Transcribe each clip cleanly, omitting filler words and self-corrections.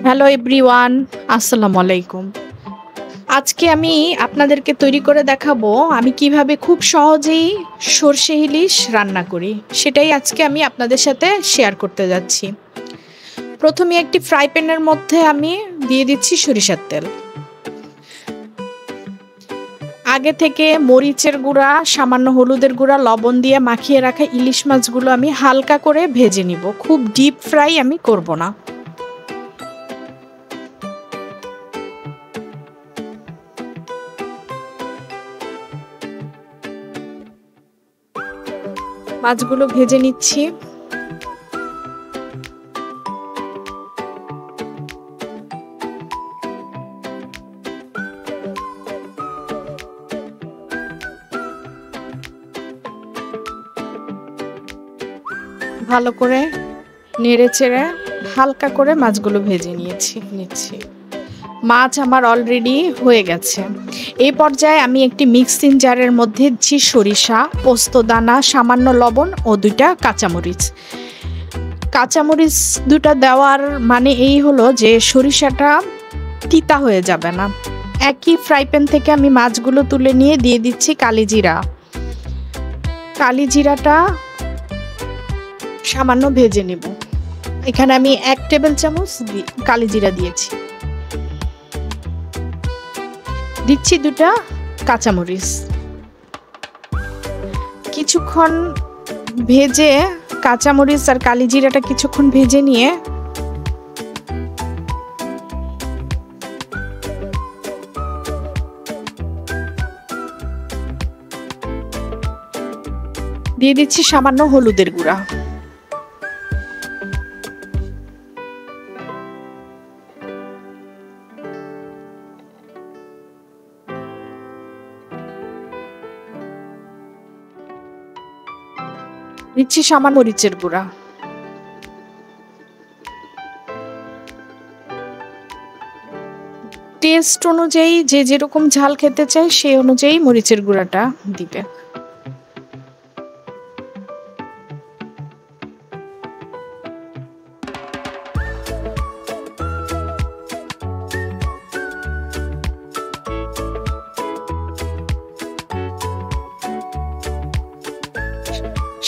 Hello everyone, আসসালামু আলাইকুম। আজকে আমি আপনাদেরকে তৈরি করে দেখাবো আমি কিভাবে খুব সহজেই সরষে ইলিশ রান্না করি। সেটাই আজকে আমি আপনাদের সাথে শেয়ার করতে যাচ্ছি। প্রথমে একটি ফ্রাই প্যানের মধ্যে আমি দিয়ে দিচ্ছি সরিষার তেল। আগে থেকে মরিচের গুঁড়া, সামান্য হলুদের গুঁড়া, লবণ দিয়ে মাখিয়ে রাখা ইলিশ মাছগুলো আমি হালকা করে ভেজে নিব। খুব ডিপ ফ্রাই আমি করব না। মাছগুলো ভেজে নিচ্ছি। ভালো করে নেড়ে চেড়ে হালকা করে মাছগুলো ভেজে নিচ্ছি। মাছ আমার অলরেডি হয়ে গেছে। এই পর্যায়ে আমি একটি মিক্সিং জারের মধ্যে দিচ্ছি সরিষা, পোস্তদানা, সামান্য লবণ ও 2টা কাঁচামরিচ। কাঁচামরিচ 2টা দেওয়ার মানে এই হলো যে সরিষাটা তিতা হয়ে যাবে না। একই ফ্রাই প্যান থেকে আমি মাছগুলো তুলে নিয়ে দিয়ে দিচ্ছি কালিজিরা। কালিজিরাটা সামান্য ভেজে নেব। এখানে আমি 1 টেবিল চামচ কালিজিরা দিয়েছি। দিচ্ছি 2টা কাঁচামরিচ। কিছুক্ষণ ভেজে কাঁচামরিচ আর কালিজিরাটা কিছুক্ষণ ভেজে নিয়ে দিয়ে দিচ্ছি সামান্য হলুদের গুঁড়া। দিচ্ছি সামান্য মরিচের গুঁড়া। টেস্ট অনুযায়ী যে যেরকম ঝাল খেতে চায় সেই অনুযায়ী মরিচের গুঁড়াটা দিবে।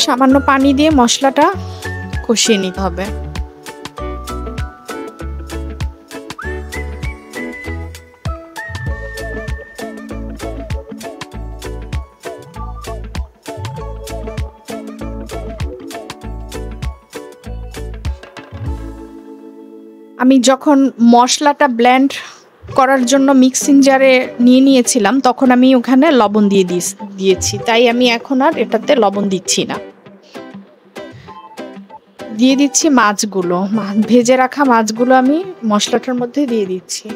সামান্য পানি দিয়ে মশলাটা কষিয়ে নিতে হবে। আমি যখন মশলাটা ব্লেন্ড করার জন্য মিক্সিং জারে নিয়েছিলাম তখন আমি ওখানে লবণ দিয়েছি, তাই আমি এখন আর এটাতে লবণ দিচ্ছি না। দিয়ে দিচ্ছি মাছগুলো। ভেজে রাখা মাছগুলো আমি মশলাটার মধ্যে দিয়ে দিচ্ছি।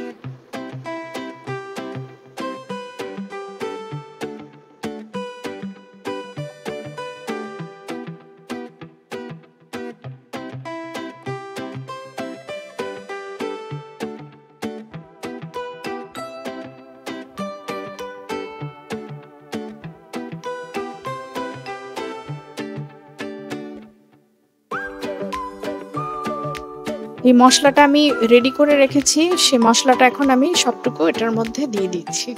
এই মশলাটা আমি রেডি করে রেখেছি, সেই মশলাটা এখন আমি সবটুকু এটার মধ্যে দিয়ে দিচ্ছি।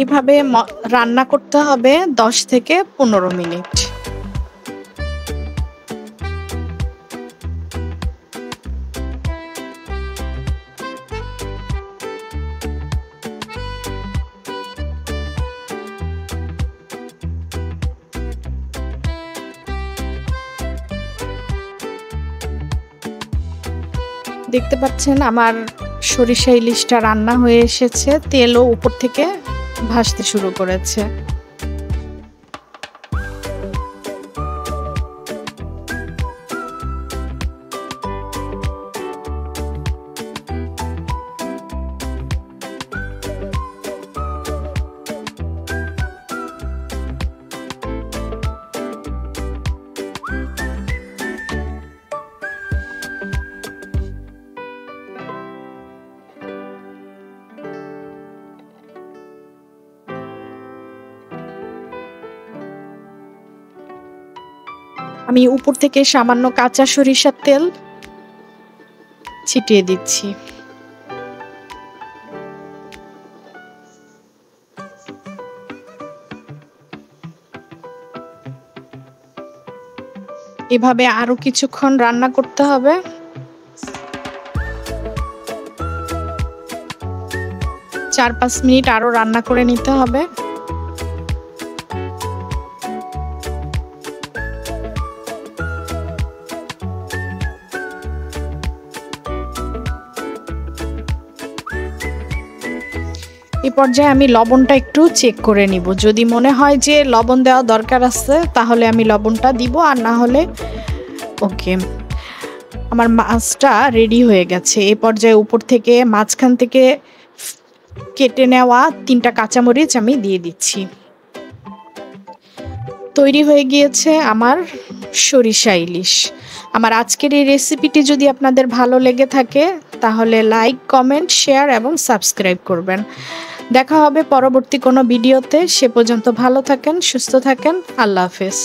এভাবে রান্না করতে হবে 10 থেকে 15 মিনিট। দেখতে পাচ্ছেন আমার সরিষা ইলিশটা রান্না হয়ে এসেছে, তেলও উপর থেকে ভাসতে শুরু করেছে। আমি উপর থেকে সামান্য কাঁচা সরিষার তেল ছিটিয়ে দিচ্ছি। এভাবে আরো কিছুক্ষণ রান্না করতে হবে। 4-5 মিনিট আরো রান্না করে নিতে হবে। এই পর্যায়ে আমি লবণটা একটু চেক করে নিব। যদি মনে হয় যে লবণ দেওয়া দরকার আছে তাহলে আমি লবণটা দিব, আর না হলে ওকে। আমার মাছটা রেডি হয়ে গেছে। এই পর্যায়ে উপর থেকে মাঝখান থেকে কেটে নেওয়া 3টা কাঁচামরিচ আমি দিয়ে দিচ্ছি। তৈরি হয়ে গিয়েছে আমার সরিষা ইলিশ। আমার আজকের এই রেসিপিটি যদি আপনাদের ভালো লেগে থাকে তাহলে লাইক, কমেন্ট, শেয়ার এবং সাবস্ক্রাইব করবেন। দেখা হবে পরবর্তী কোনো ভিডিওতে। সে পর্যন্ত ভালো থাকেন, সুস্থ থাকেন। আল্লাহ হাফেজ।